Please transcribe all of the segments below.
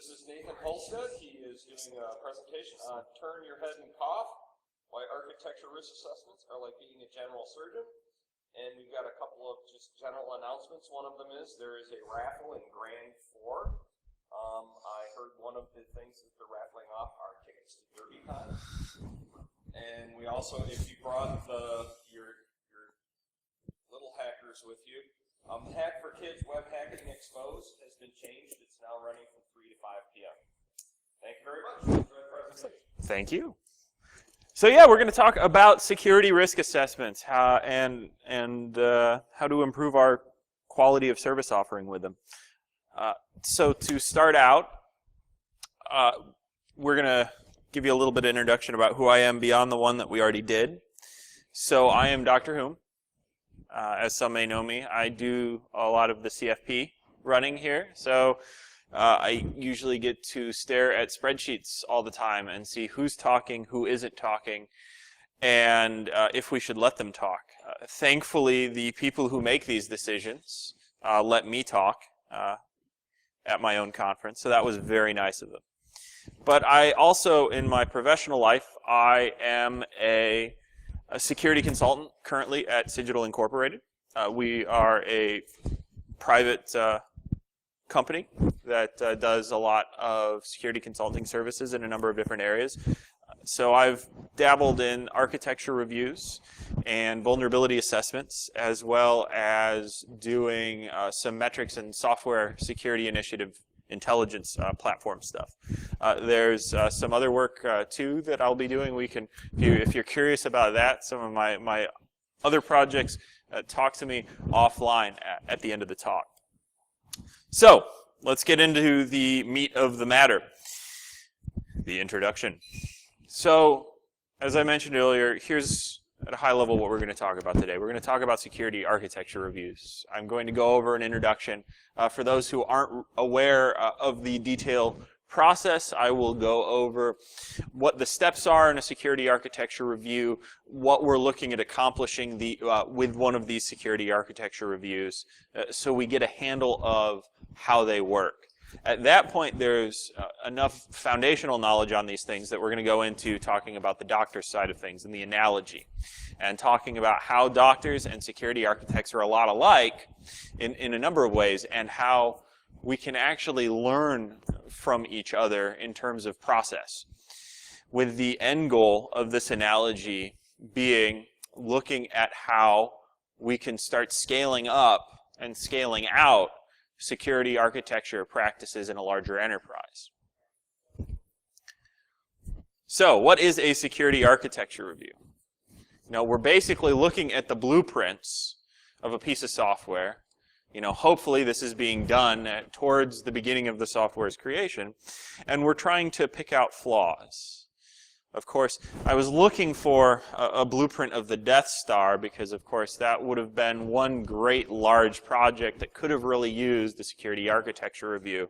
This is Nathan Holstead. He is doing a presentation on Turn Your Head and Cough, why architecture risk assessments are like being a general surgeon. And we've got a couple of just general announcements. One of them is there is a raffle in Grand 4. I heard one of the things that they're raffling off are tickets to DerbyCon. And we also, if you brought your little hackers with you, the Hack for Kids Web Hacking Exposed has been changed. It's now running from 3 to 5 p.m. Thank you very much. Enjoy the presentation. Thank you. So yeah, we're going to talk about security risk assessments and how to improve our quality of service offering with them. So to start out, we're going to give you a little bit of introduction about who I am beyond the one that we already did. So I am Dr. Hume. As some may know me, I do a lot of the CFP running here. So I usually get to stare at spreadsheets all the time and see who's talking, who isn't talking, and if we should let them talk. Thankfully, the people who make these decisions let me talk at my own conference, so that was very nice of them. But I also, in my professional life, I am a security consultant currently at Cigital Incorporated. We are a private company that does a lot of security consulting services in a number of different areas. So I've dabbled in architecture reviews and vulnerability assessments, as well as doing some metrics and software security initiative intelligence platform stuff. There's some other work too that I'll be doing. We can, if you're curious about that, some of my other projects, talk to me offline at the end of the talk. So let's get into the meat of the matter, the introduction. So as I mentioned earlier, here's at a high level what we're going to talk about today. We're going to talk about security architecture reviews. I'm going to go over an introduction. For those who aren't aware of the detailed process, I will go over what the steps are in a security architecture review, what we're looking at accomplishing with one of these security architecture reviews, so we get a handle of how they work. At that point, there's enough foundational knowledge on these things that we're going to go into talking about the doctor's side of things and the analogy, and talking about how doctors and security architects are a lot alike in a number of ways, and how we can actually learn from each other in terms of process, with the end goal of this analogy being looking at how we can start scaling up and scaling out security architecture practices in a larger enterprise. So what is a security architecture review? We're basically looking at the blueprints of a piece of software. Hopefully this is being done towards the beginning of the software's creation, and we're trying to pick out flaws. Of course, I was looking for a blueprint of the Death Star because, of course, that would have been one great large project that could have really used the security architecture review,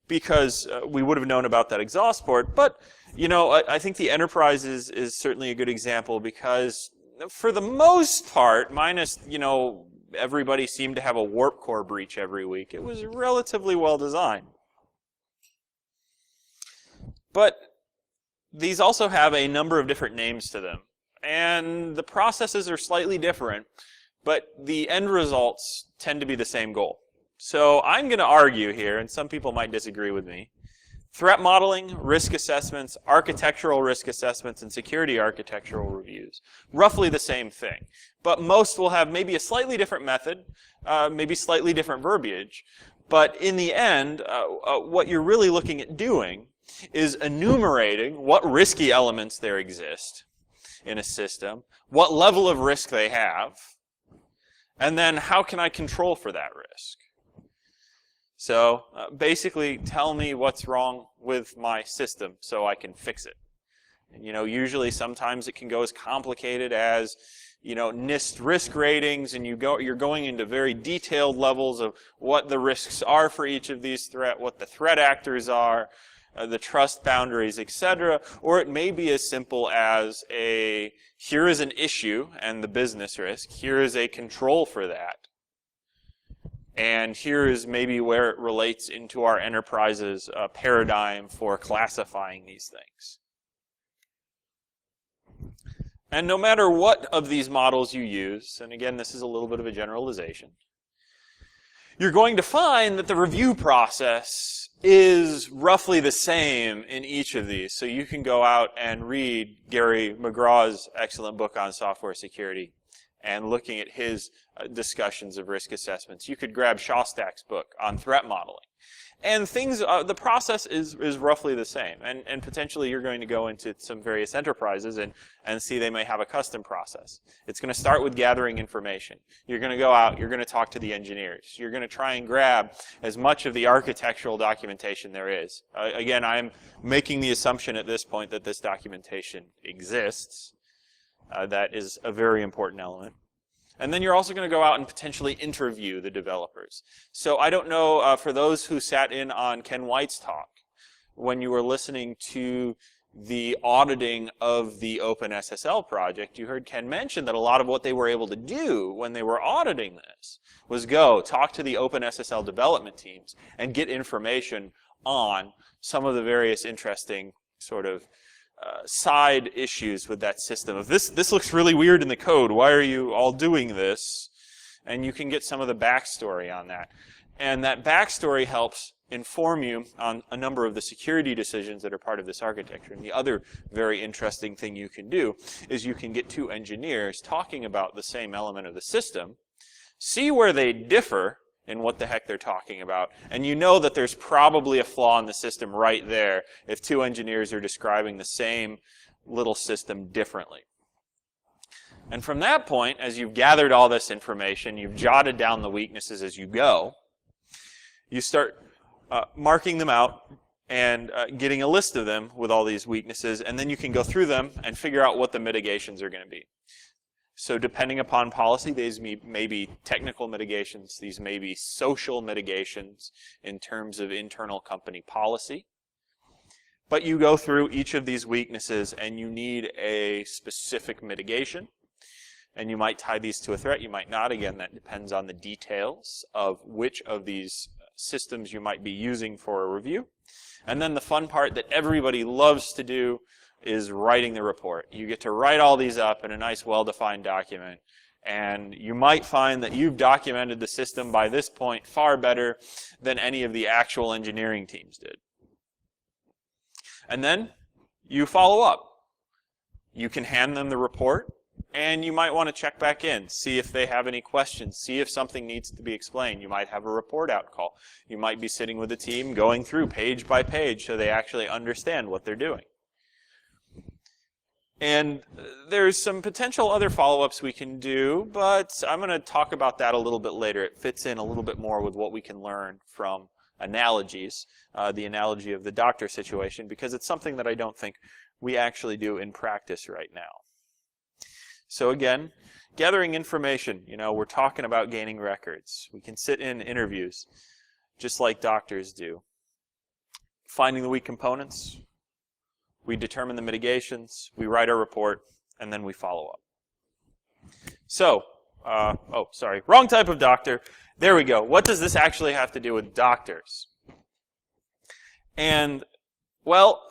because we would have known about that exhaust port. But, I think the Enterprise is certainly a good example because, for the most part, minus, everybody seemed to have a warp core breach every week, it was relatively well designed. But these also have a number of different names to them, and the processes are slightly different, but the end results tend to be the same goal. So I'm going to argue here, and some people might disagree with me, threat modeling, risk assessments, architectural risk assessments, and security architectural reviews, roughly the same thing. But most will have maybe a slightly different method, maybe slightly different verbiage, but in the end, what you're really looking at doing is enumerating what risky elements there exist in a system, what level of risk they have, and then how can I control for that risk. So basically tell me what's wrong with my system so I can fix it. And, usually sometimes it can go as complicated as NIST risk ratings, and you're going into very detailed levels of what the risks are for each of these what the threat actors are, the trust boundaries, etc. Or it may be as simple as here is an issue and the business risk, here is a control for that, And here is maybe where it relates into our enterprise's paradigm for classifying these things. And no matter what of these models you use, and again, this is a little bit of a generalization, you're going to find that the review process is roughly the same in each of these. So you can go out and read Gary McGraw's excellent book on software security and looking at his discussions of risk assessments. You could grab Shostak's book on threat modeling. And things, the process is roughly the same. And potentially you're going to go into some various enterprises and see they may have a custom process. It's going to start with gathering information. You're going to go out, you're going to talk to the engineers. You're going to try and grab as much of the architectural documentation there is. Again, I'm making the assumption at this point that this documentation exists. That is a very important element. And then you're also going to go out and potentially interview the developers. So I don't know, for those who sat in on Ken White's talk, when you were listening to the auditing of the OpenSSL project, you heard Ken mention that a lot of what they were able to do when they were auditing this was go talk to the OpenSSL development teams and get information on some of the various interesting sort of side issues with that system. If this looks really weird in the code, why are you all doing this? And you can get some of the backstory on that. And that backstory helps inform you on a number of the security decisions that are part of this architecture. And the other very interesting thing you can do is you can get two engineers talking about the same element of the system, see where they differ in what the heck they're talking about. And you know that there's probably a flaw in the system right there if two engineers are describing the same little system differently. And from that point, as you've gathered all this information, you've jotted down the weaknesses as you go, you start marking them out and getting a list of them with all these weaknesses, and then you can go through them and figure out what the mitigations are going to be. So depending upon policy, these may be technical mitigations. These may be social mitigations in terms of internal company policy. But you go through each of these weaknesses and you need a specific mitigation. And you might tie these to a threat. You might not. Again, that depends on the details of which of these systems you might be using for a review. And then the fun part that everybody loves to do is writing the report. You get to write all these up in a nice, well-defined document. And you might find that you've documented the system by this point far better than any of the actual engineering teams did. And then you follow up. You can hand them the report, and you might want to check back in, see if they have any questions, see if something needs to be explained. You might have a report out call. You might be sitting with the team going through page by page so they actually understand what they're doing. And there's some potential other follow-ups we can do, but I'm going to talk about that a little bit later. It fits in a little bit more with what we can learn from analogies, the analogy of the doctor situation, because it's something that I don't think we actually do in practice right now. So again, gathering information. You know, we're talking about gaining records. We can sit in interviews, just like doctors do. Finding the weak components. We determine the mitigations, we write our report, and then we follow up. So, wrong type of doctor. There we go. What does this actually have to do with doctors? And, well,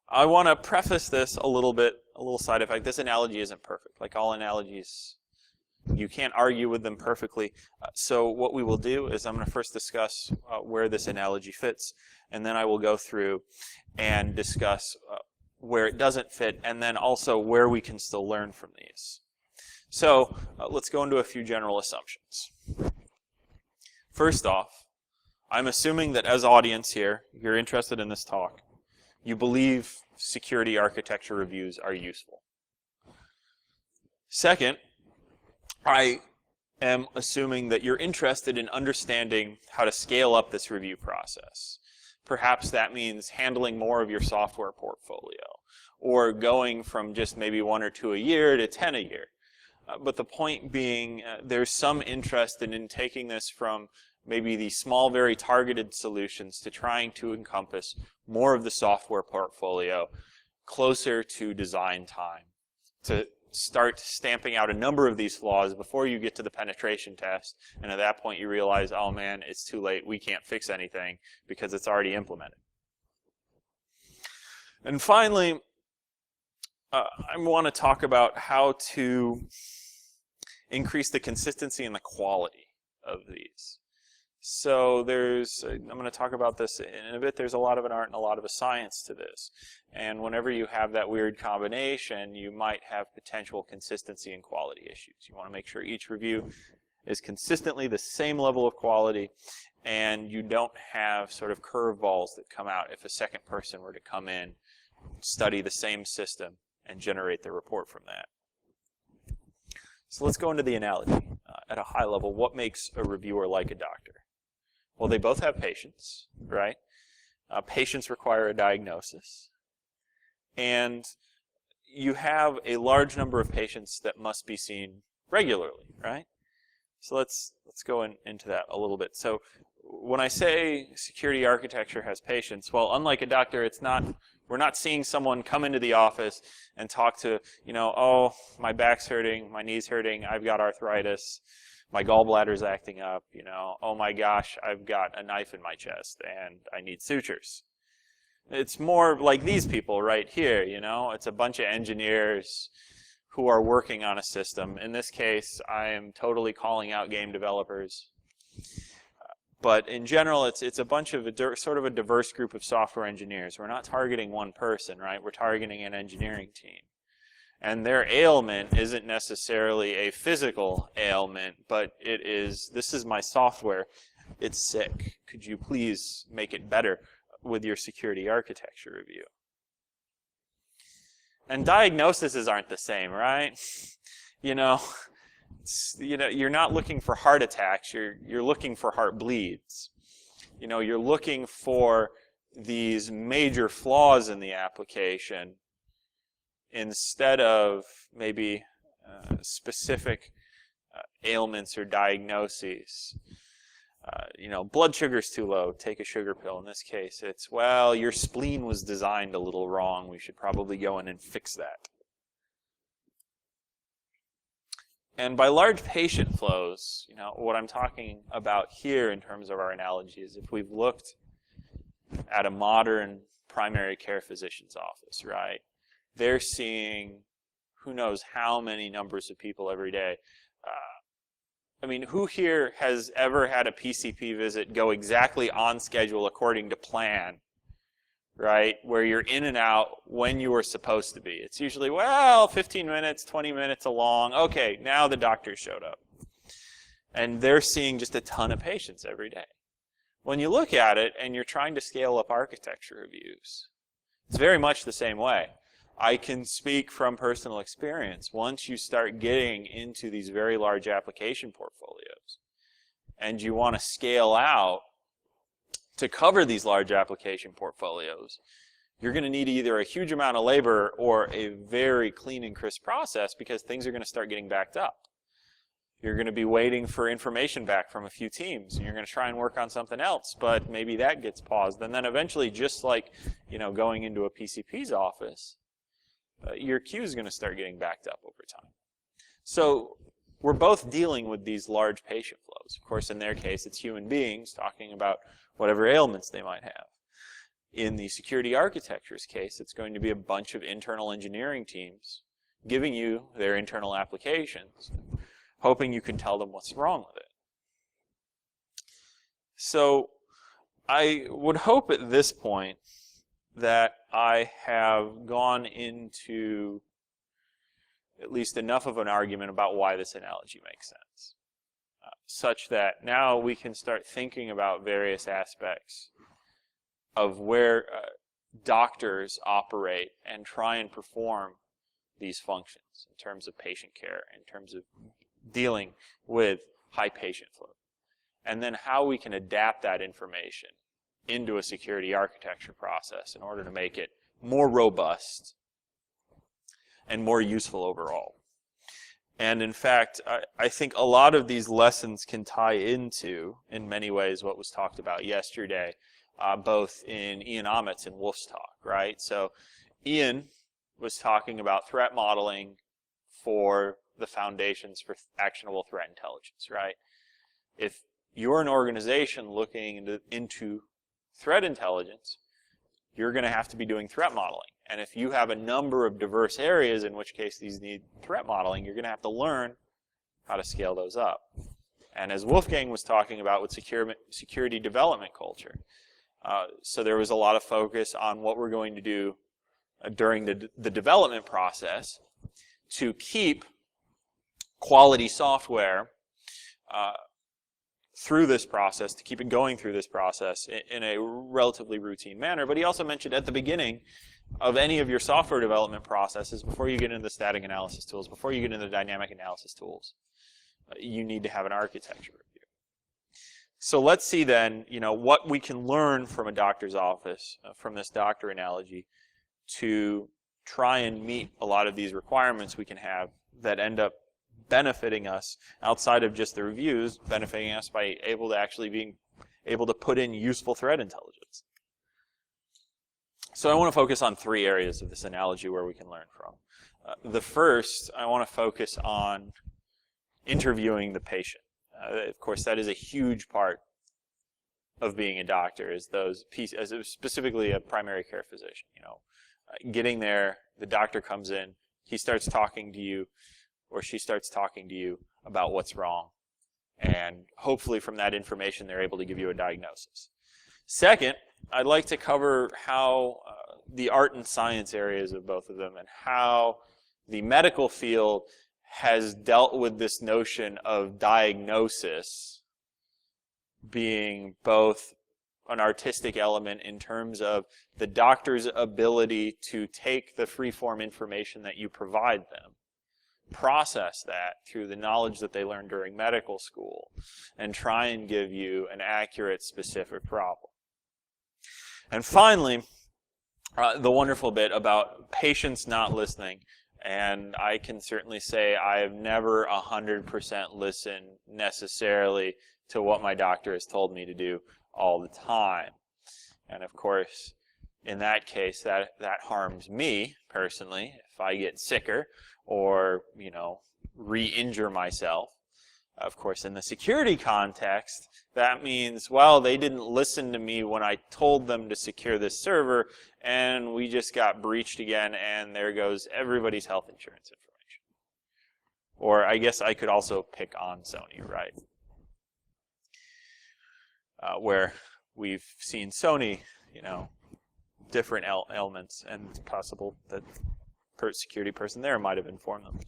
I want to preface this a little side effect. This analogy isn't perfect. Like all analogies, you can't argue with them perfectly. So what we will do is I'm going to first discuss where this analogy fits, and then I will go through and discuss where it doesn't fit, and then also where we can still learn from these. So let's go into a few general assumptions. First off, I'm assuming that as audience here, you're interested in this talk, you believe security architecture reviews are useful. Second, I am assuming that you're interested in understanding how to scale up this review process. Perhaps that means handling more of your software portfolio, or going from just maybe 1 or 2 a year to 10 a year. But the point being, there's some interest in taking this from maybe the small, very targeted solutions to trying to encompass more of the software portfolio closer to design time, to start stamping out a number of these flaws before you get to the penetration test. And at that point you realize, oh man, it's too late. We can't fix anything because it's already implemented. And finally, I want to talk about how to increase the consistency and the quality of these. So I'm going to talk about this in a bit. There's a lot of an art and a lot of a science to this. And whenever you have that weird combination, you might have potential consistency and quality issues. You want to make sure each review is consistently the same level of quality, and you don't have sort of curveballs that come out if a second person were to come in, study the same system, and generate the report from that. So let's go into the analogy. At a high level, what makes a reviewer like a doctor? Well, they both have patients, right? Patients require a diagnosis. And you have a large number of patients that must be seen regularly, right? So let's go into that a little bit. So when I say security architecture has patients, well, unlike a doctor, we're not seeing someone come into the office and talk to, oh, my back's hurting, my knee's hurting, I've got arthritis, my gallbladder's acting up, oh my gosh, I've got a knife in my chest and I need sutures. It's more like these people right here, it's a bunch of engineers who are working on a system. In this case, I am totally calling out game developers. But in general, it's a bunch of sort of a diverse group of software engineers. We're not targeting one person, right? We're targeting an engineering team. And their ailment isn't necessarily a physical ailment, but this is my software. It's sick. Could you please make it better with your security architecture review? And diagnoses aren't the same, right? You're not looking for heart attacks. You're looking for heart bleeds. You're looking for these major flaws in the application instead of maybe specific ailments or diagnoses. Blood sugar's too low, take a sugar pill. In this case, it's, well, your spleen was designed a little wrong. We should probably go in and fix that. And by large patient flows, what I'm talking about here in terms of our analogy is if we've looked at a modern primary care physician's office, right? They're seeing who knows how many numbers of people every day. Who here has ever had a PCP visit go exactly on schedule according to plan, right? Where you're in and out when you were supposed to be. It's usually, 15 minutes, 20 minutes along. Okay, now the doctor showed up. And they're seeing just a ton of patients every day. When you look at it and you're trying to scale up architecture reviews, it's very much the same way. I can speak from personal experience. Once you start getting into these very large application portfolios and you want to scale out to cover these large application portfolios, you're going to need either a huge amount of labor or a very clean and crisp process because things are going to start getting backed up. You're going to be waiting for information back from a few teams, and you're going to try and work on something else, but maybe that gets paused. And then eventually, just like going into a PCP's office, your queue is going to start getting backed up over time. So we're both dealing with these large patient flows. Of course, in their case, it's human beings talking about whatever ailments they might have. In the security architecture's case, it's going to be a bunch of internal engineering teams giving you their internal applications, hoping you can tell them what's wrong with it. So I would hope at this point that I have gone into at least enough of an argument about why this analogy makes sense, such that now we can start thinking about various aspects of where doctors operate and try and perform these functions in terms of patient care, in terms of dealing with high patient flow, and then how we can adapt that information into a security architecture process in order to make it more robust and more useful overall. And in fact, I think a lot of these lessons can tie into, in many ways, what was talked about yesterday, both in Ian Amit's and Wolf's talk, right? So Ian was talking about threat modeling for the foundations for actionable threat intelligence, right? If you're an organization looking into threat intelligence, you're going to have to be doing threat modeling. And if you have a number of diverse areas, in which case these need threat modeling, you're going to have to learn how to scale those up. And as Wolfgang was talking about with security development culture, so there was a lot of focus on what we're going to do during the development process to keep quality software through this process, to keep it going through this process in a relatively routine manner. But he also mentioned at the beginning of any of your software development processes, before you get into the static analysis tools, before you get into the dynamic analysis tools, you need to have an architecture review. So let's see then, what we can learn from a doctor's office, from this doctor analogy, to try and meet a lot of these requirements we can have that end up benefiting us outside of just the reviews, benefiting us by being able to put in useful threat intelligence. So I want to focus on 3 areas of this analogy where we can learn from. The first, I want to focus on interviewing the patient. Of course, that is a huge part of being a doctor, is those pieces, specifically a primary care physician. Getting there, the doctor comes in, he starts talking to you, or she starts talking to you about what's wrong, and hopefully from that information they're able to give you a diagnosis. Second, I'd like to cover how the art and science areas of both of them, and how the medical field has dealt with this notion of diagnosis being both an artistic element in terms of the doctor's ability to take the free-form information that you provide them, process that through the knowledge that they learned during medical school, and try and give you an accurate, specific problem. And finally, the wonderful bit about patients not listening. And I can certainly say I have never 100% listened necessarily to what my doctor has told me to do all the time. And of course, in that case, that harms me personally if I get sicker or, re-injure myself. Of course, in the security context, that means, well, they didn't listen to me when I told them to secure this server, and we just got breached again, and there goes everybody's health insurance information. Or I guess I could also pick on Sony, right? Where we've seen Sony, different ailments, and it's possible that security person there might have informed them.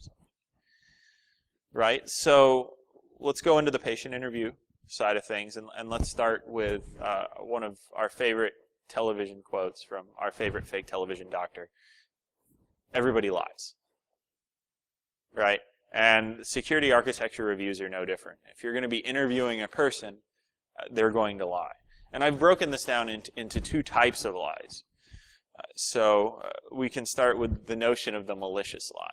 Right? So let's go into the patient interview side of things, and let's start with one of our favorite television quotes from our favorite fake television doctor. Everybody lies. Right? And security architecture reviews are no different. If you're going to be interviewing a person, they're going to lie. And I've broken this down into 2 types of lies. So we can start with the notion of the malicious lie.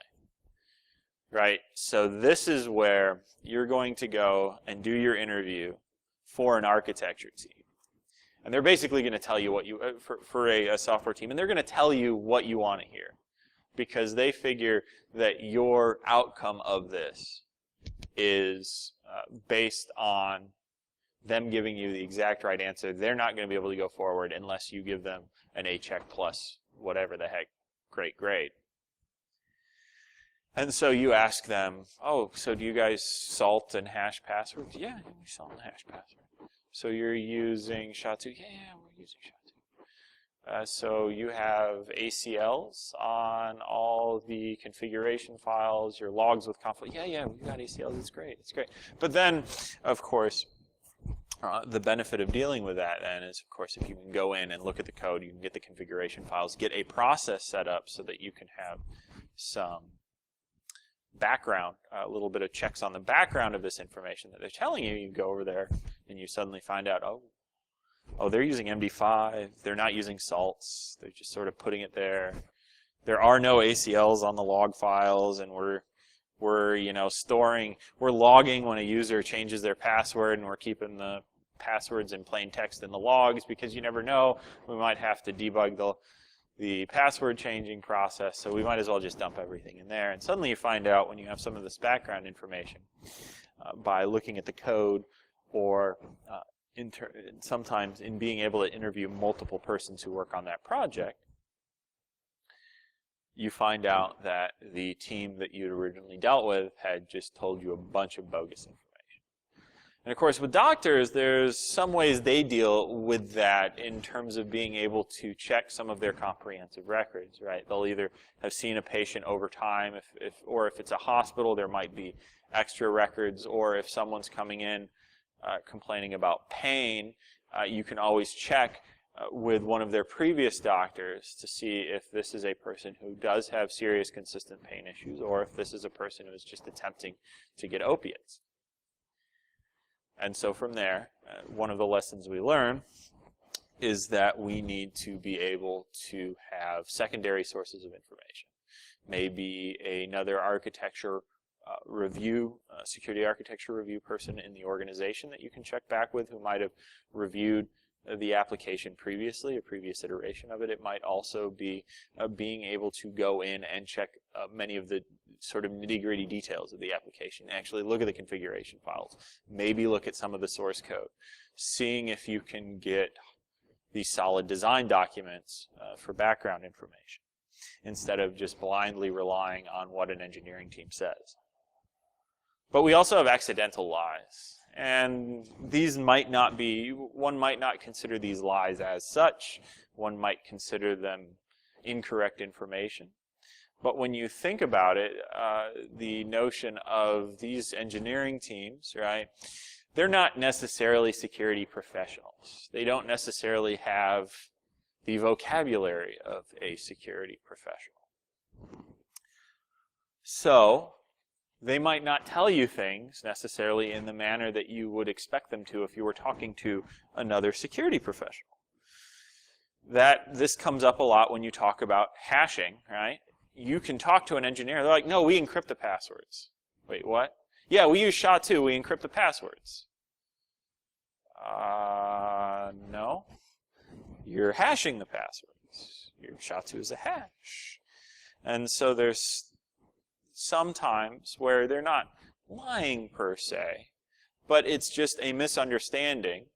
Right? So this is where you're going to go and do your interview for an architecture team. And they're basically going to tell you what you, for a software team, and they're going to tell you what you want to hear. Because they figure that your outcome of this is based on them giving you the exact right answer. They're not going to be able to go forward unless you give them an A check plus whatever the heck great grade. And so you ask them, oh, so do you guys salt and hash passwords? Yeah, we salt and hash passwords. So you're using SHA-2? Yeah, we're using SHA-2. So you have ACLs on all the configuration files, your logs with conflict. Yeah, we got ACLs. It's great. But then, of course, the benefit of dealing with that then is, of course, if you can go in and look at the code, you can get the configuration files, get a process set up so that you can have some background, a little bit of checks on the background of this information that they're telling you. You go over there and you suddenly find out, oh, they're using MD5. They're not using salts. They're just sort of putting it there. There are no ACLs on the log files, and we're logging when a user changes their password, and we're keeping the passwords in plain text in the logs because you never know. We might have to debug the password changing process, so we might as well just dump everything in there. And suddenly you find out, when you have some of this background information, by looking at the code, or sometimes in being able to interview multiple persons who work on that project, you find out that the team that you'd originally dealt with had just told you a bunch of bogus information. And of course, with doctors, there's some ways they deal with that in terms of being able to check some of their comprehensive records, right? They'll either have seen a patient over time, or if it's a hospital, there might be extra records, or if someone's coming in complaining about pain, you can always check with one of their previous doctors to see if this is a person who does have serious consistent pain issues, or if this is a person who is just attempting to get opiates. And so from there, one of the lessons we learn is that we need to be able to have secondary sources of information. Maybe another architecture review, security architecture review person in the organization that you can check back with, who might have reviewed the application previously, a previous iteration of it. It might also be being able to go in and check many of the sort of nitty-gritty details of the application. Actually look at the configuration files. Maybe look at some of the source code. Seeing if you can get these solid design documents for background information, instead of just blindly relying on what an engineering team says. But we also have accidental lies. And these might not be, one might not consider these lies as such. One might consider them incorrect information. But when you think about it, the notion of these engineering teams, right, they're not necessarily security professionals. They don't necessarily have the vocabulary of a security professional. So they might not tell you things necessarily in the manner that you would expect them to if you were talking to another security professional. This comes up a lot when you talk about hashing, right? You can talk to an engineer, they're like, no, we encrypt the passwords. Wait, what? Yeah, we use SHA-2, we encrypt the passwords. No. You're hashing the passwords. Your SHA-2 is a hash. And so there's sometimes where they're not lying per se, but it's just a misunderstanding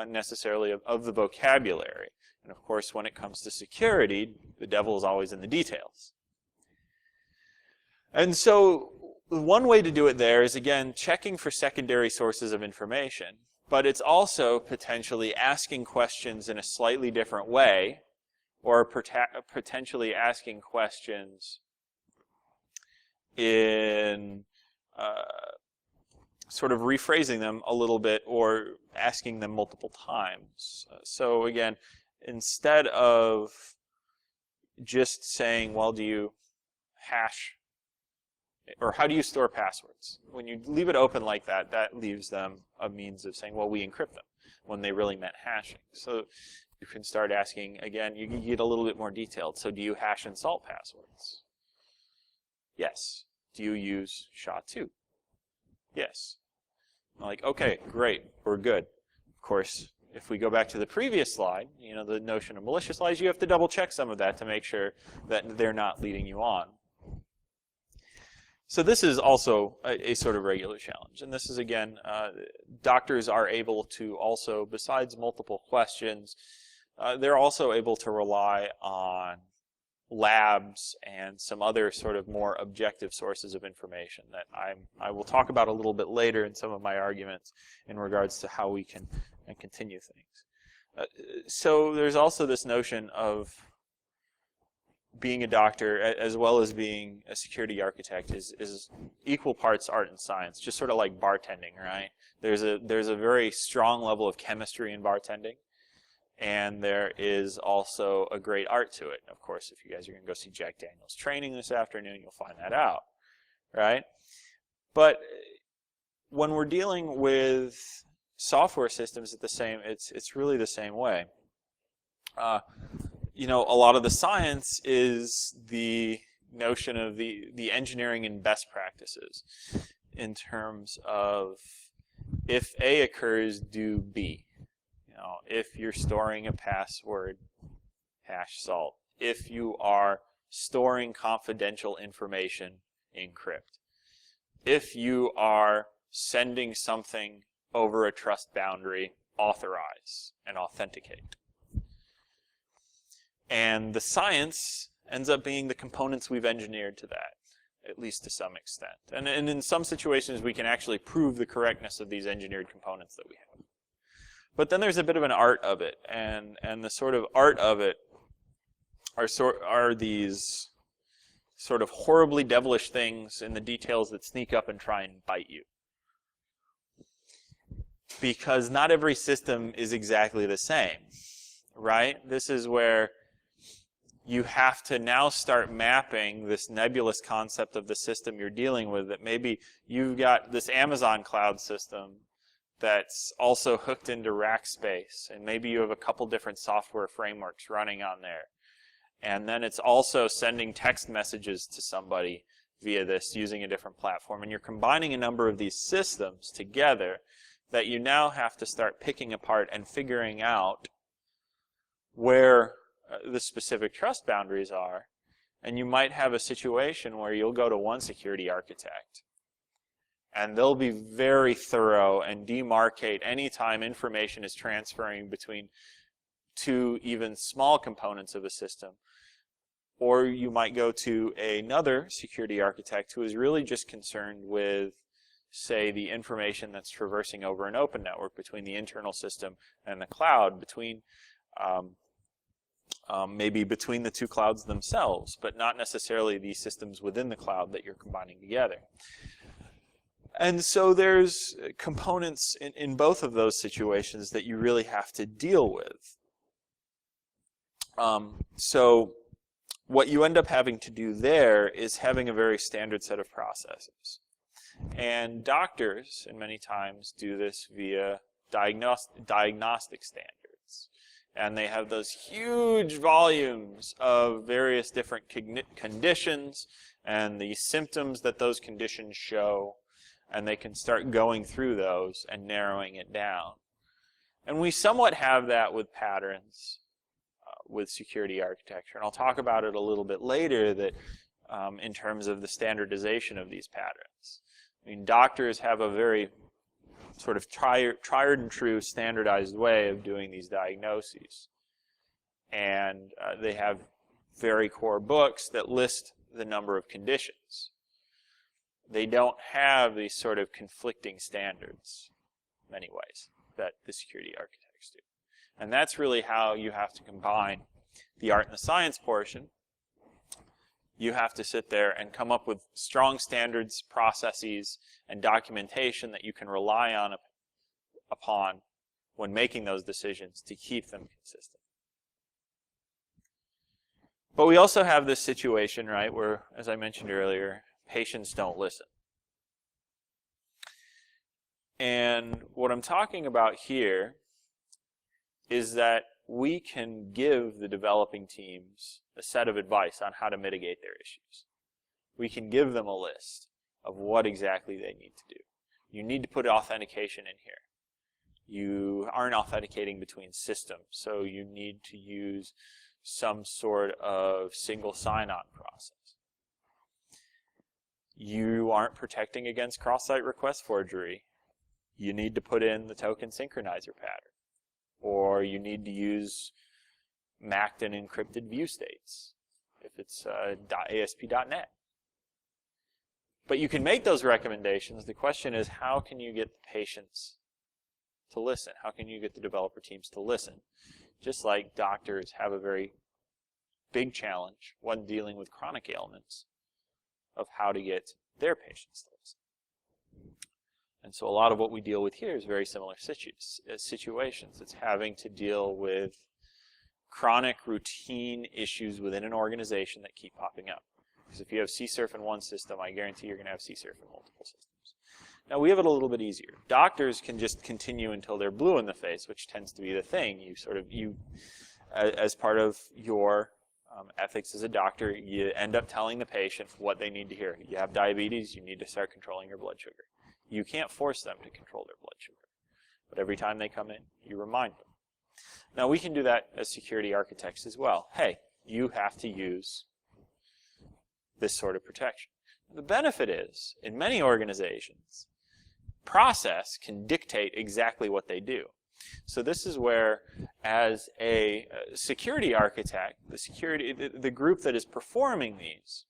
necessarily of the vocabulary. And of course, when it comes to security, the devil is always in the details. And so one way to do it there is, again, checking for secondary sources of information, but it's also potentially asking questions in a slightly different way, or potentially asking questions in sort of rephrasing them a little bit, or asking them multiple times. So again, instead of just saying, well, do you hash, or how do you store passwords? When you leave it open like that, that leaves them a means of saying, well, we encrypt them, when they really meant hashing. So you can start asking, again, you get a little bit more detailed. So do you hash and salt passwords? Yes. Do you use SHA-2? Yes. I'm like, okay, great, we're good. Of course, if we go back to the previous slide, you know, the notion of malicious lies, you have to double check some of that to make sure that they're not leading you on. So this is also a sort of regular challenge. And this is, again, doctors are able to also, besides multiple questions, they're also able to rely on labs and some other sort of more objective sources of information that I will talk about a little bit later in some of my arguments in regards to how we can continue things. So there's also this notion of being a doctor as well as being a security architect is equal parts art and science, just sort of like bartending, right? There's a very strong level of chemistry in bartending. And there is also a great art to it. Of course, if you guys are going to go see Jack Daniel's training this afternoon, you'll find that out, right? But when we're dealing with software systems, it's really the same way. You know, a lot of the science is the notion of the engineering and best practices in terms of if A occurs, do B. You know, if you're storing a password, hash salt. if you are storing confidential information, encrypt. If you are sending something over a trust boundary, authorize and authenticate. And the science ends up being the components we've engineered to that, at least to some extent. And in some situations, we can actually prove the correctness of these engineered components that we have. But then there's a bit of an art of it, and the sort of art of it are these sort of horribly devilish things in the details that sneak up and try and bite you. Because not every system is exactly the same, right? This is where you have to now start mapping this nebulous concept of the system you're dealing with, that maybe you've got this Amazon cloud system that's also hooked into Rackspace, and maybe you have a couple different software frameworks running on there. And then it's also sending text messages to somebody via this using a different platform. And you're combining a number of these systems together that you now have to start picking apart and figuring out where the specific trust boundaries are. And you might have a situation where you'll go to one security architect, and they'll be very thorough and demarcate any time information is transferring between two even small components of a system. Or you might go to another security architect who is really just concerned with, say, the information that's traversing over an open network between the internal system and the cloud, between maybe between the two clouds themselves, but not necessarily the systems within the cloud that you're combining together. And so there's components in both of those situations that you really have to deal with. So what you end up having to do there is having a very standard set of processes. And doctors, and many times, do this via diagnostic standards. And they have those huge volumes of various different conditions and the symptoms that those conditions show. And they can start going through those and narrowing it down. And we somewhat have that with patterns, with security architecture. And I'll talk about it a little bit later, that in terms of the standardization of these patterns. I mean, doctors have a very sort of tried and true standardized way of doing these diagnoses. And they have very core books that list the number of conditions. They don't have these sort of conflicting standards, in many ways, that the security architects do. And that's really how you have to combine the art and the science portion. You have to sit there and come up with strong standards, processes, and documentation that you can rely upon when making those decisions to keep them consistent. But we also have this situation, right, where, as I mentioned earlier, patients don't listen. And what I'm talking about here is that we can give the developing teams a set of advice on how to mitigate their issues. We can give them a list of what exactly they need to do. You need to put authentication in here. You aren't authenticating between systems, so you need to use some sort of single sign-on process. You aren't protecting against cross-site request forgery. You need to put in the token synchronizer pattern. Or you need to use MAC'd and encrypted view states if it's ASP.NET. But you can make those recommendations. The question is, how can you get the patients to listen? How can you get the developer teams to listen? Just like doctors have a very big challenge when dealing with chronic ailments of how to get their patients to listen. And so a lot of what we deal with here is very similar situations. It's having to deal with chronic routine issues within an organization that keep popping up. Because if you have CSRF in one system, I guarantee you're going to have CSRF in multiple systems. Now we have it a little bit easier. Doctors can just continue until they're blue in the face, which tends to be the thing. You as part of your ethics as a doctor, you end up telling the patient what they need to hear. You have diabetes, you need to start controlling your blood sugar. You can't force them to control their blood sugar. But every time they come in, you remind them. Now we can do that as security architects as well. Hey, you have to use this sort of protection. The benefit is, in many organizations, process can dictate exactly what they do. So this is where, as a security architect, the group that is performing these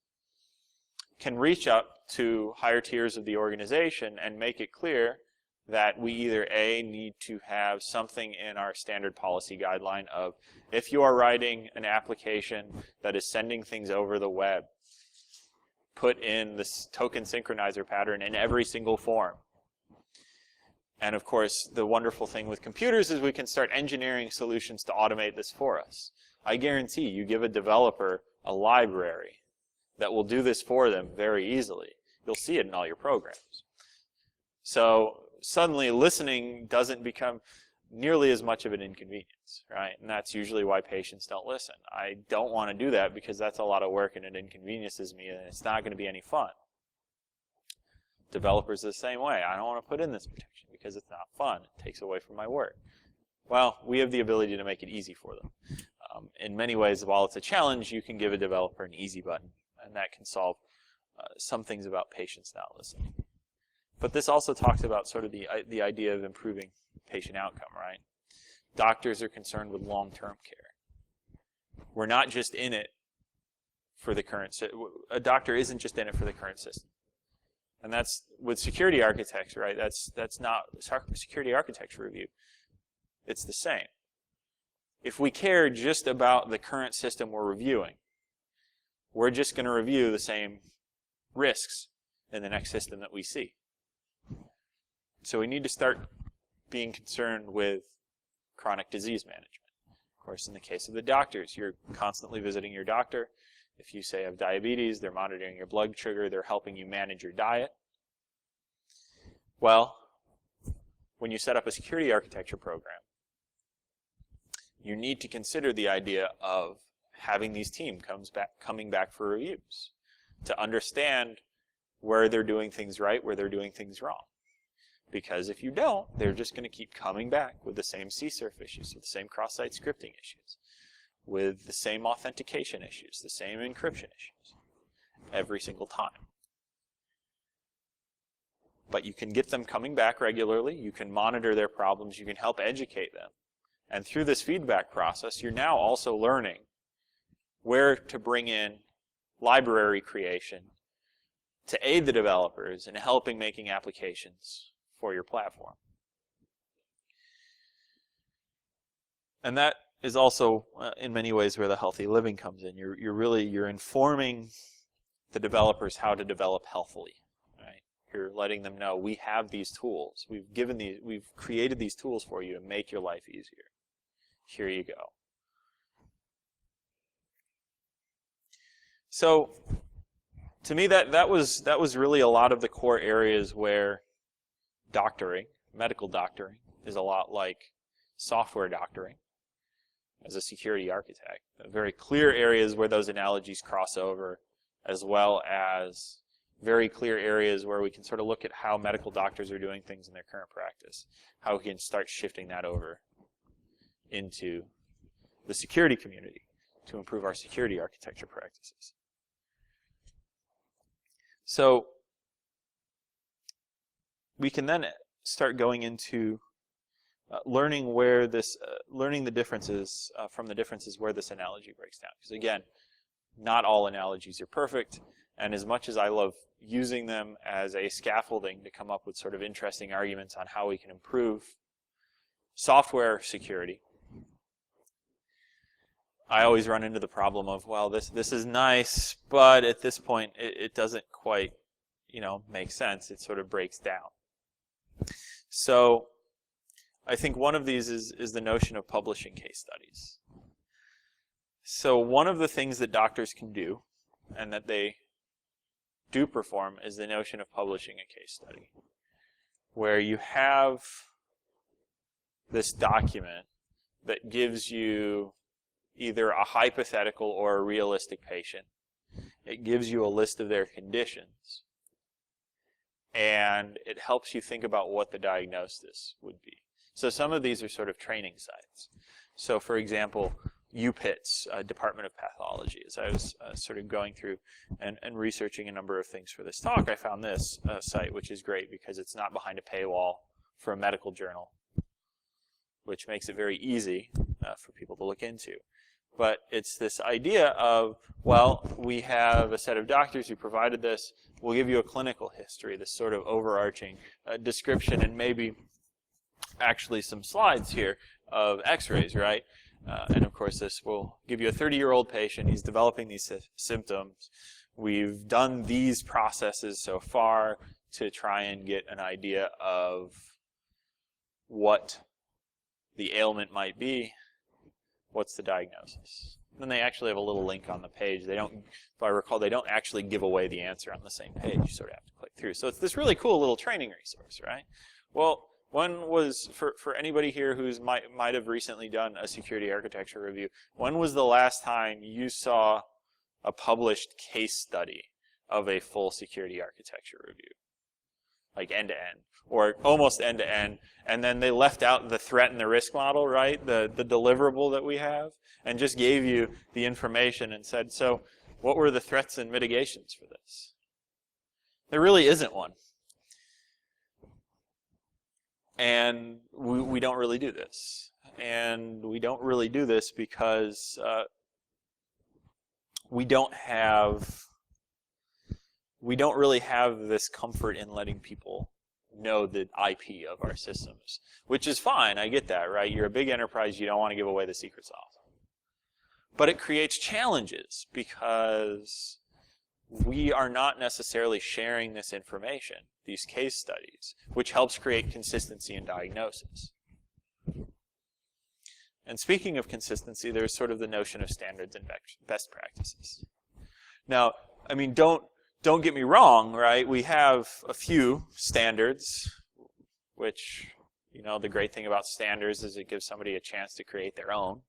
can reach up to higher tiers of the organization and make it clear that we either A, need to have something in our standard policy guideline of, if you are writing an application that is sending things over the web, put in this token synchronizer pattern in every single form. And of course, the wonderful thing with computers is we can start engineering solutions to automate this for us. I guarantee you give a developer a library that will do this for them very easily. You'll see it in all your programs. So suddenly listening doesn't become nearly as much of an inconvenience, right? And that's usually why patients don't listen. I don't want to do that because that's a lot of work and it inconveniences me and it's not going to be any fun. Developers are the same way. I don't want to put in this protection because it's not fun. It takes away from my work. Well, we have the ability to make it easy for them. In many ways, while it's a challenge, you can give a developer an easy button, and that can solve some things about patients not listening. But this also talks about sort of the idea of improving patient outcome, right? Doctors are concerned with long-term care. We're not just in it for the current system. A doctor isn't just in it for the current system. And that's with security architecture, right? That's not security architecture review. It's the same. If we care just about the current system we're reviewing, we're just going to review the same risks in the next system that we see. So we need to start being concerned with chronic disease management. Of course, in the case of the doctors, you're constantly visiting your doctor. If you say you have diabetes, they're monitoring your blood sugar, they're helping you manage your diet. Well, when you set up a security architecture program, you need to consider the idea of having these teams coming back for reviews to understand where they're doing things right, where they're doing things wrong. Because if you don't, they're just going to keep coming back with the same CSRF issues, with the same cross-site scripting issues, with the same authentication issues, the same encryption issues, every single time. But you can get them coming back regularly, you can monitor their problems, you can help educate them. And through this feedback process, you're now also learning where to bring in library creation to aid the developers in helping making applications for your platform. And that is also, in many ways, where the healthy living comes in. You're informing the developers how to develop healthily. Right? You're letting them know we have these tools. We've created these tools for you to make your life easier. Here you go. So, to me, that was really a lot of the core areas where doctoring, medical doctoring, is a lot like software doctoring as a security architect. Very clear areas where those analogies cross over, as well as very clear areas where we can sort of look at how medical doctors are doing things in their current practice, how we can start shifting that over into the security community to improve our security architecture practices. So we can then start going into learning the differences from the differences where this analogy breaks down. Because again, not all analogies are perfect, and as much as I love using them as a scaffolding to come up with sort of interesting arguments on how we can improve software security, I always run into the problem of, well, this is nice, but at this point it doesn't quite, make sense. It sort of breaks down. So I think one of these is the notion of publishing case studies. So one of the things that doctors can do, and that they do perform, is the notion of publishing a case study, where you have this document that gives you either a hypothetical or a realistic patient. It gives you a list of their conditions, and it helps you think about what the diagnosis would be. So some of these are sort of training sites. So for example, UPIT's Department of Pathology. As I was sort of going through and researching a number of things for this talk, I found this site, which is great because it's not behind a paywall for a medical journal, which makes it very easy for people to look into. But it's this idea of, well, we have a set of doctors who provided this. We'll give you a clinical history, this sort of overarching description, and maybe actually some slides here of x-rays, right? And of course, this will give you a 30-year-old patient. He's developing these symptoms. We've done these processes so far to try and get an idea of what the ailment might be. What's the diagnosis? Then they actually have a little link on the page. They don't, if I recall, they don't actually give away the answer on the same page. You sort of have to click through. So it's this really cool little training resource, right? Well, when was, for anybody here who's might have recently done a security architecture review, when was the last time you saw a published case study of a full security architecture review? Like end-to-end, or almost end-to-end, and then they left out the threat and the risk model, right? The deliverable that we have, and just gave you the information and said, so what were the threats and mitigations for this? There really isn't one. And we don't really do this. And we don't really do this because we don't really have this comfort in letting people know the IP of our systems, which is fine. I get that, right? You're a big enterprise. You don't want to give away the secret sauce. But it creates challenges because we are not necessarily sharing this information, these case studies, which helps create consistency in diagnosis. And speaking of consistency, there's sort of the notion of standards and best practices. Now, I mean, don't get me wrong, right? We have a few standards, which, you know, the great thing about standards is it gives somebody a chance to create their own.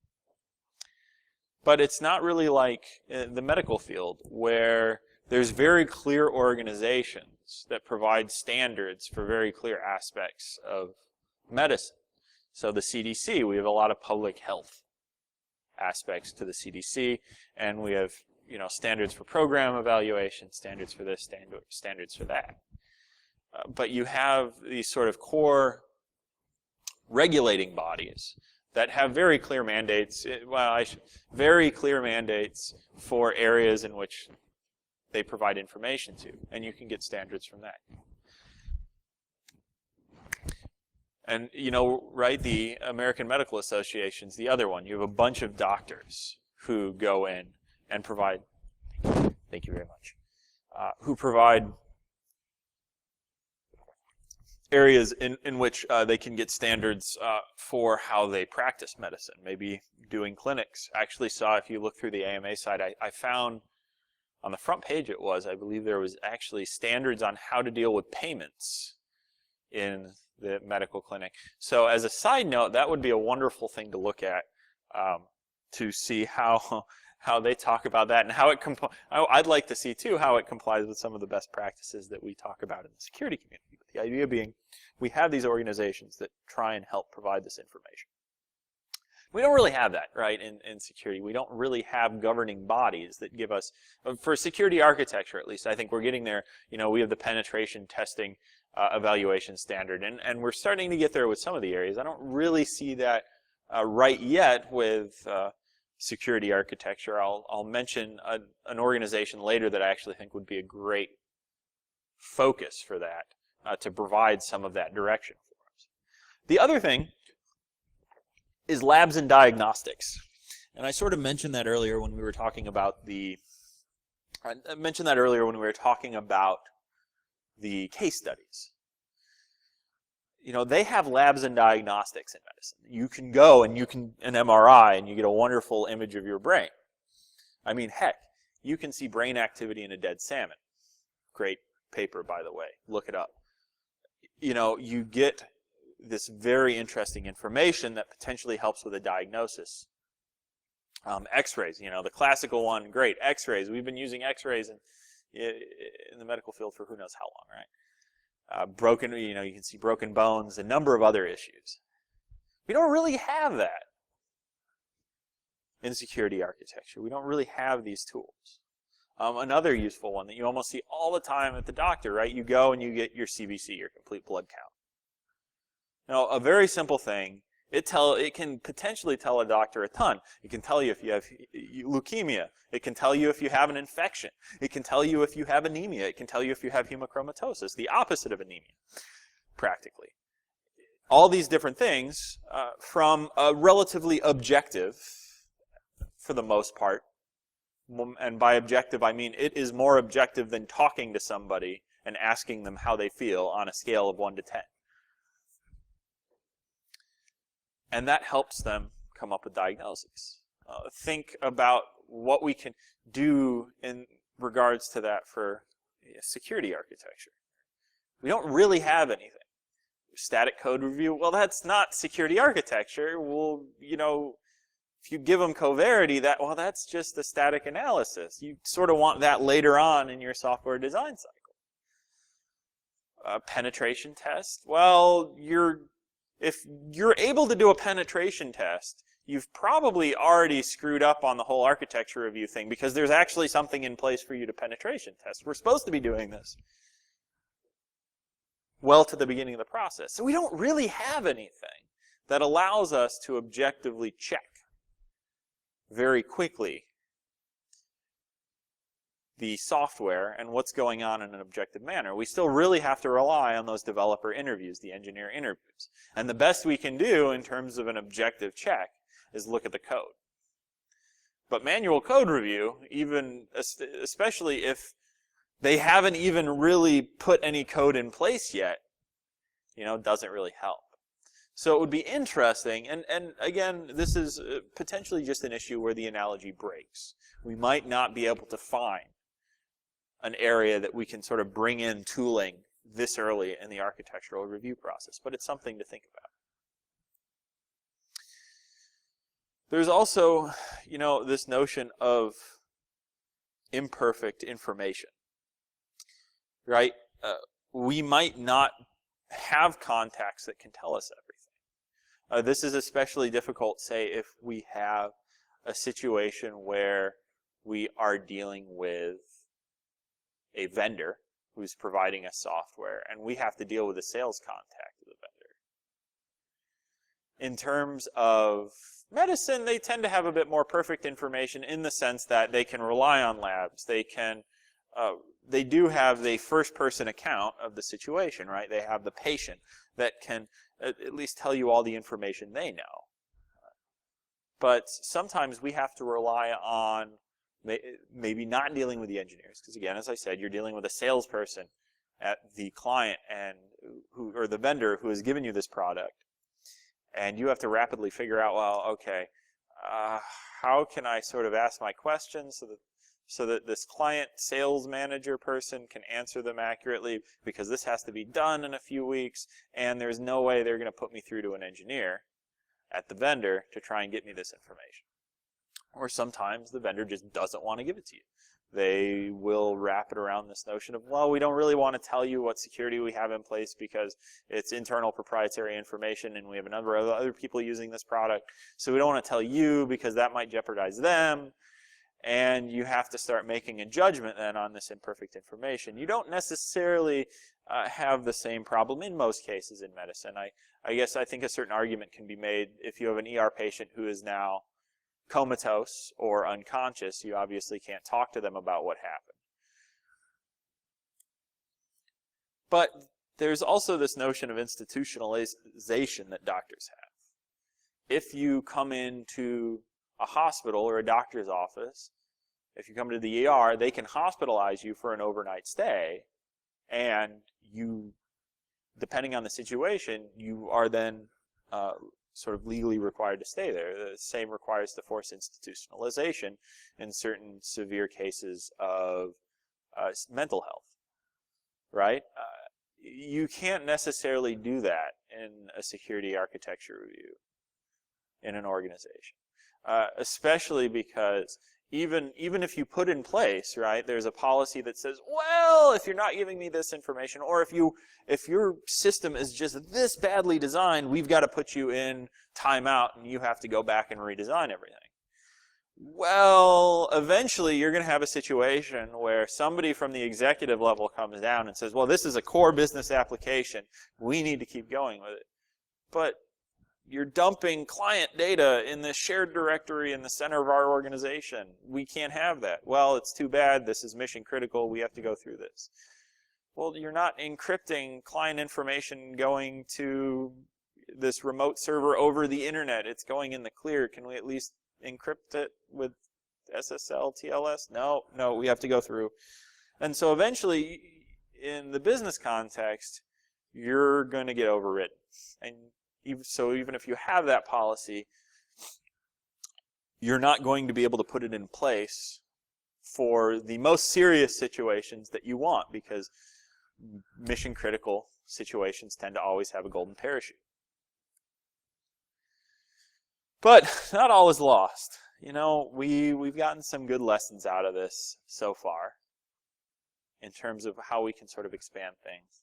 But it's not really like the medical field, where there's very clear organizations that provide standards for very clear aspects of medicine. So the CDC, we have a lot of public health aspects to the CDC, and we have, you know, standards for program evaluation, standards for this, standards for that. But you have these sort of core regulating bodies that have very clear mandates, very clear mandates for areas in which they provide information to, and you can get standards from that. And, you know, right, the American Medical Association's the other one. You have a bunch of doctors who go in and provide, thank you very much, who provide areas in which they can get standards for how they practice medicine, maybe doing clinics. I actually saw, if you look through the AMA site, I found on the front page I believe there was actually standards on how to deal with payments in the medical clinic. So as a side note, that would be a wonderful thing to look at to see how they talk about that and how it I'd like to see too how it complies with some of the best practices that we talk about in the security community. But the idea being, we have these organizations that try and help provide this information. We don't really have that, right, in security. We don't really have governing bodies that give us, for security architecture at least, I think we're getting there. You know, we have the penetration testing evaluation standard, and we're starting to get there with some of the areas. I don't really see that right yet with security architecture. I'll mention an organization later that I actually think would be a great focus for that, to provide some of that direction for us. The other thing is labs and diagnostics. And I sort of mentioned that earlier when we were talking about the case studies. You know, they have labs and diagnostics in medicine. You can go and you can an MRI and you get a wonderful image of your brain. I mean, heck, you can see brain activity in a dead salmon. Great paper, by the way. Look it up. You know, you get this very interesting information that potentially helps with a diagnosis. X-rays, you know, the classical one, great. X-rays, we've been using X-rays in the medical field for who knows how long, right? Broken, you know, you can see broken bones, a number of other issues. We don't really have that. in security architecture. We don't really have these tools. Another useful one that you almost see all the time at the doctor, right? You go and you get your CBC, your complete blood count. Now, a very simple thing, it can potentially tell a doctor a ton. It can tell you if you have leukemia. It can tell you if you have an infection. It can tell you if you have anemia. It can tell you if you have hemochromatosis, the opposite of anemia, practically. All these different things from a relatively objective, for the most part, and by objective I mean it is more objective than talking to somebody and asking them how they feel on a scale of 1 to 10. And that helps them come up with diagnoses. Think about what we can do in regards to that for security architecture. We don't really have anything. Static code review, well, that's not security architecture. Well, if you give them coverity, that's just a static analysis. You sort of want that later on in your software design cycle. Penetration test, well, if you're able to do a penetration test, you've probably already screwed up on the whole architecture review thing because there's actually something in place for you to penetration test. We're supposed to be doing this well to the beginning of the process. So we don't really have anything that allows us to objectively check very quickly the software and what's going on in an objective manner. We still really have to rely on those developer interviews, the engineer interviews. And the best we can do in terms of an objective check is look at the code. But manual code review, even especially if they haven't even really put any code in place yet, doesn't really help. So it would be interesting, and again, this is potentially just an issue where the analogy breaks. We might not be able to find an area that we can sort of bring in tooling this early in the architectural review process, but it's something to think about. There's also, this notion of imperfect information, right? We might not have contacts that can tell us everything. This is especially difficult, say, if we have a situation where we are dealing with a vendor who's providing us software, and we have to deal with a sales contact of the vendor. In terms of medicine, they tend to have a bit more perfect information in the sense that they can rely on labs. They do have the first-person account of the situation, right? They have the patient that can at least tell you all the information they know. But sometimes we have to rely on maybe not dealing with the engineers, because again, as I said, you're dealing with a salesperson at the client or the vendor who has given you this product, and you have to rapidly figure out, well, okay, how can I sort of ask my questions so that this client sales manager person can answer them accurately, because this has to be done in a few weeks, and there's no way they're going to put me through to an engineer at the vendor to try and get me this information. Or sometimes the vendor just doesn't want to give it to you. They will wrap it around this notion of, well, we don't really want to tell you what security we have in place because it's internal proprietary information and we have a number of other people using this product, so we don't want to tell you because that might jeopardize them. And you have to start making a judgment then on this imperfect information. You don't necessarily have the same problem in most cases in medicine. I think a certain argument can be made if you have an ER patient who is now comatose or unconscious, you obviously can't talk to them about what happened. But there's also this notion of institutionalization that doctors have. If you come into a hospital or a doctor's office, if you come to the ER, they can hospitalize you for an overnight stay, and you, depending on the situation, you are then sort of legally required to stay there. The same requires to force institutionalization in certain severe cases of mental health, right? You can't necessarily do that in a security architecture review in an organization, especially because even if you put in place, right, there's a policy that says, well, if you're not giving me this information, or if your system is just this badly designed, we've got to put you in timeout and you have to go back and redesign everything. Well, eventually you're going to have a situation where somebody from the executive level comes down and says, well, this is a core business application. We need to keep going with it. But you're dumping client data in the shared directory in the center of our organization. We can't have that. Well, it's too bad. This is mission critical. We have to go through this. Well, you're not encrypting client information going to this remote server over the internet. It's going in the clear. Can we at least encrypt it with SSL, TLS? No, we have to go through. And so eventually, in the business context, you're going to get overridden. And even if you have that policy, you're not going to be able to put it in place for the most serious situations that you want, because mission critical situations tend to always have a golden parachute. But not all is lost. You know, we've gotten some good lessons out of this so far in terms of how we can sort of expand things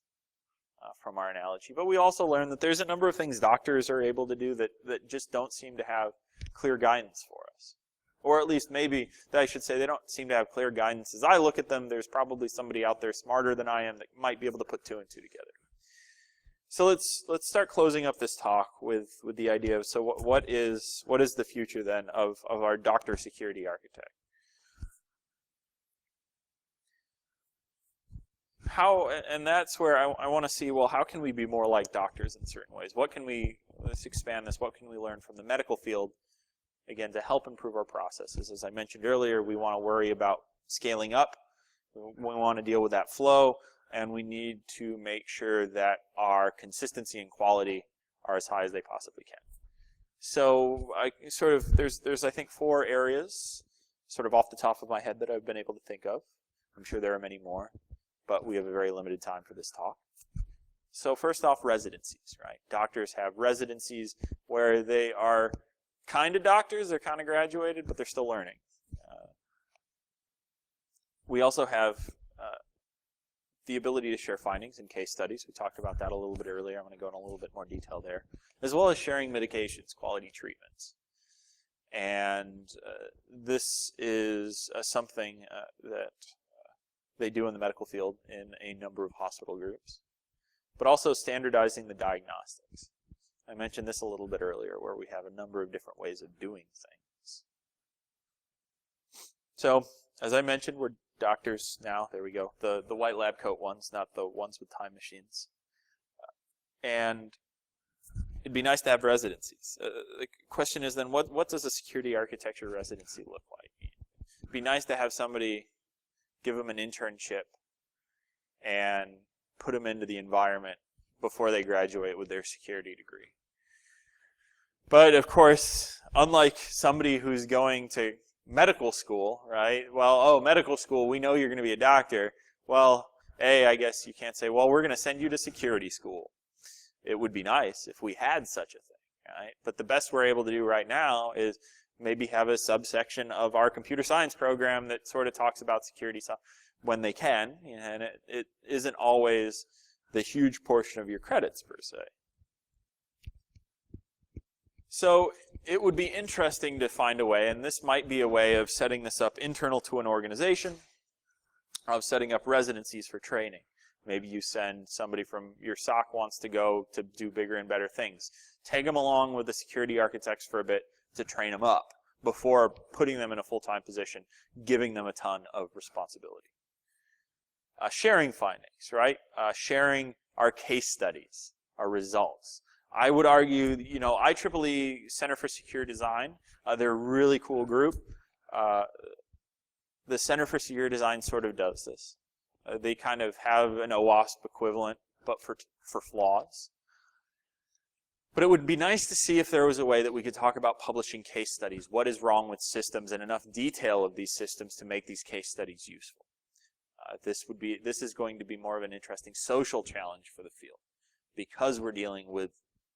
from our analogy. But we also learned that there's a number of things doctors are able to do that just don't seem to have clear guidance for us. Or at least maybe I should say they don't seem to have clear guidance. As I look at them, there's probably somebody out there smarter than I am that might be able to put two and two together. So let's start closing up this talk with the idea of, so what is the future then of our doctor security architect? And that's where I want to see, well, how can we be more like doctors in certain ways? Let's expand this, what can we learn from the medical field, again, to help improve our processes? As I mentioned earlier, we want to worry about scaling up. We want to deal with that flow, and we need to make sure that our consistency and quality are as high as they possibly can. So there's I think 4 areas, sort of off the top of my head, that I've been able to think of. I'm sure there are many more, but we have a very limited time for this talk. So first off, residencies, right? Doctors have residencies where they are kind of doctors, they're kind of graduated, but they're still learning. We also have the ability to share findings and case studies. We talked about that a little bit earlier. I'm going to go in a little bit more detail there, as well as sharing medications, quality treatments. And this is something that they do in the medical field in a number of hospital groups, but also standardizing the diagnostics. I mentioned this a little bit earlier, where we have a number of different ways of doing things. So, as I mentioned, we're doctors now. There we go. The white lab coat ones, not the ones with time machines. And it'd be nice to have residencies. The question is then, what does a security architecture residency look like? It'd be nice to have somebody give them an internship and put them into the environment before they graduate with their security degree. But of course, unlike somebody who's going to medical school, right? Well, medical school, we know you're going to be a doctor. Well, I guess you can't say, well, we're going to send you to security school. It would be nice if we had such a thing, right? But the best we're able to do right now is maybe have a subsection of our computer science program that sort of talks about security when they can, and it isn't always the huge portion of your credits per se. So it would be interesting to find a way, and this might be a way of setting this up internal to an organization, of setting up residencies for training. Maybe you send somebody from your SOC wants to go to do bigger and better things. Take them along with the security architects for a bit to train them up before putting them in a full-time position, giving them a ton of responsibility. Sharing findings, right? Sharing our case studies, our results. I would argue, IEEE Center for Secure Design, they're a really cool group. The Center for Secure Design sort of does this. They kind of have an OWASP equivalent, but for flaws. But it would be nice to see if there was a way that we could talk about publishing case studies. What is wrong with systems, and enough detail of these systems to make these case studies useful. This is going to be more of an interesting social challenge for the field, because we're dealing with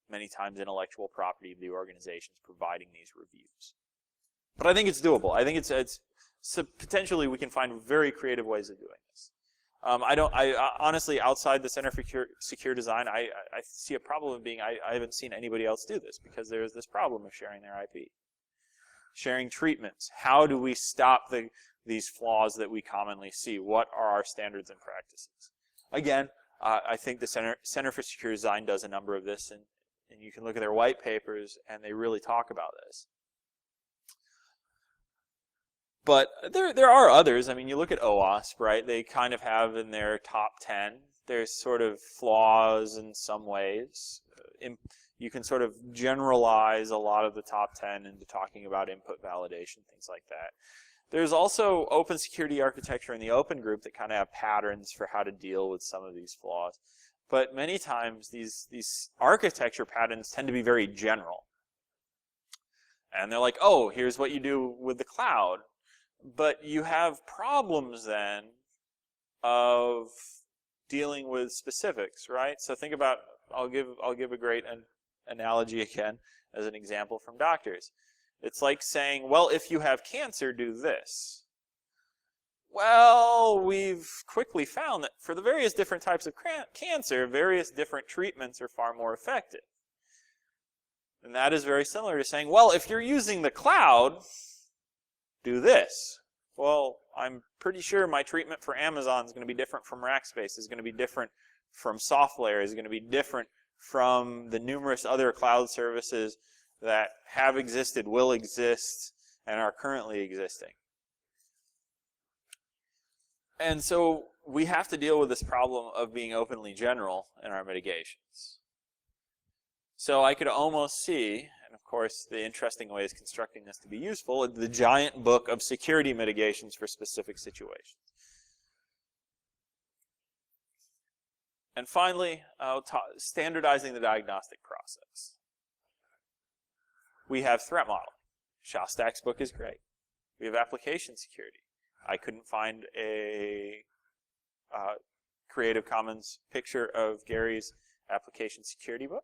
many times intellectual property of the organizations providing these reviews. But I think it's doable. I think so potentially we can find very creative ways of doing this. I honestly, outside the Center for Secure Design, I see a problem of being, I haven't seen anybody else do this, because there's this problem of sharing their IP. sharing treatments. How do we stop these flaws that we commonly see? What are our standards and practices? Again, I think the Center for Secure Design does a number of this, and you can look at their white papers, and they really talk about this. But there are others. I mean, you look at OWASP, right? They kind of have in their top 10, there's sort of flaws in some ways. You can sort of generalize a lot of the top 10 into talking about input validation, things like that. There's also open security architecture in the open group that kind of have patterns for how to deal with some of these flaws. But many times these architecture patterns tend to be very general. And they're like, oh, here's what you do with the cloud. But you have problems then of dealing with specifics, right? So think about, I'll give a great analogy again as an example from doctors. It's like saying, well, if you have cancer, do this. Well, we've quickly found that for the various different types of cancer, various different treatments are far more effective. And that is very similar to saying, well, if you're using the cloud, do this. Well, I'm pretty sure my treatment for Amazon is going to be different from Rackspace, is going to be different from SoftLayer, is going to be different from the numerous other cloud services that have existed, will exist, and are currently existing. And so we have to deal with this problem of being openly general in our mitigations. So I could almost see, and of course the interesting way is constructing this to be useful, the giant book of security mitigations for specific situations. And finally, standardizing the diagnostic process. We have threat modeling. Shostak's book is great. We have application security. I couldn't find a Creative Commons picture of Gary's application security book.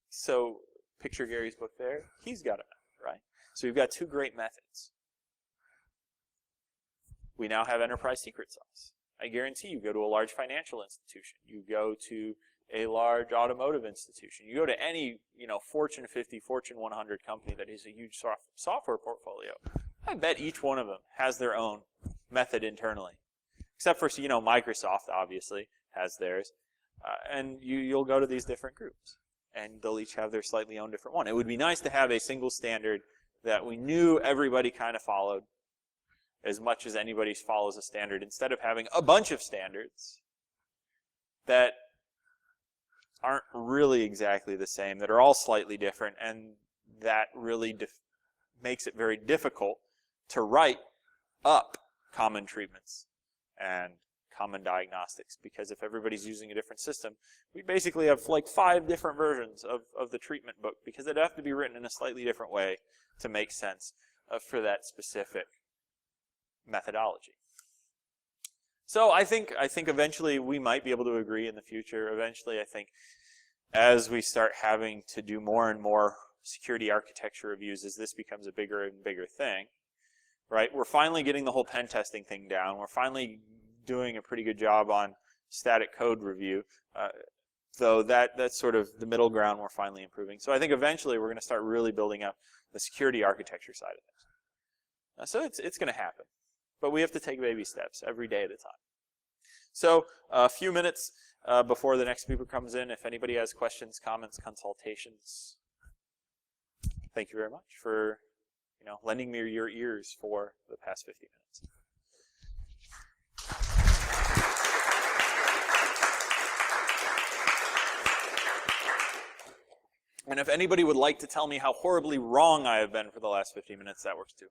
So picture Gary's book there. He's got it, right? So we've got two great methods. We now have enterprise secret sauce. I guarantee you go to a large financial institution. You go to a large automotive institution. You go to any, Fortune 50, Fortune 100 company that has a huge software portfolio. I bet each one of them has their own method internally. Except for, Microsoft obviously has theirs. And you'll go to these different groups. And they'll each have their slightly own different one. It would be nice to have a single standard that we knew everybody kind of followed as much as anybody follows a standard, instead of having a bunch of standards that aren't really exactly the same, that are all slightly different, and that really makes it very difficult to write up common treatments and common diagnostics, because if everybody's using a different system, we basically have like 5 different versions of the treatment book, because it'd have to be written in a slightly different way to make sense for that specific methodology. So I think eventually we might be able to agree in the future. Eventually, I think as we start having to do more and more security architecture reviews, as this becomes a bigger and bigger thing, right? We're finally getting the whole pen testing thing down. We're finally doing a pretty good job on static code review, though that's sort of the middle ground we're finally improving. So I think eventually we're going to start really building up the security architecture side of things. So it's going to happen. But we have to take baby steps every day at a time. So a few minutes before the next speaker comes in, if anybody has questions, comments, consultations, thank you very much for lending me your ears for the past 50 minutes. And if anybody would like to tell me how horribly wrong I have been for the last 50 minutes, that works too.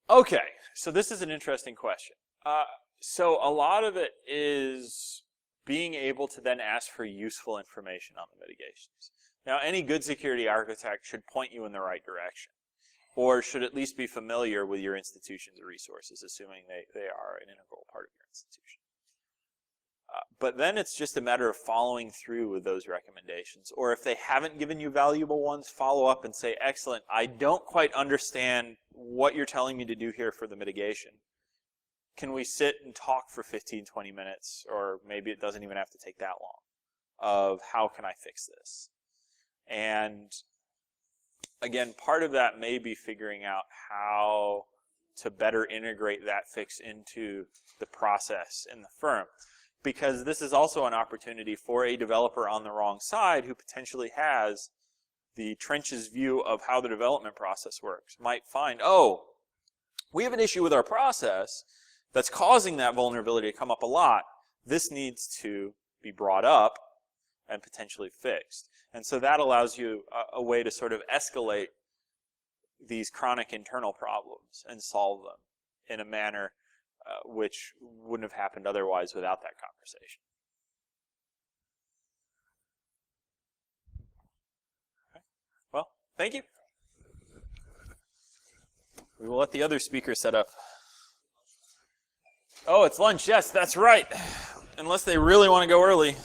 Okay, so this is an interesting question. So a lot of it is being able to then ask for useful information on the mitigations. Now, any good security architect should point you in the right direction, or should at least be familiar with your institution's resources, assuming they are an integral part of your institution. But then it's just a matter of following through with those recommendations. Or if they haven't given you valuable ones, follow up and say, excellent, I don't quite understand what you're telling me to do here for the mitigation. Can we sit and talk for 15, 20 minutes, or maybe it doesn't even have to take that long, of how can I fix this? And again, part of that may be figuring out how to better integrate that fix into the process in the firm. Because this is also an opportunity for a developer on the wrong side who potentially has the trenches view of how the development process works. Might find, oh, we have an issue with our process that's causing that vulnerability to come up a lot. This needs to be brought up and potentially fixed. And so that allows you a way to sort of escalate these chronic internal problems and solve them in a manner which wouldn't have happened otherwise without that conversation. Okay. Well, thank you. We will let the other speakers set up. Oh, it's lunch. Yes, that's right. Unless they really want to go early.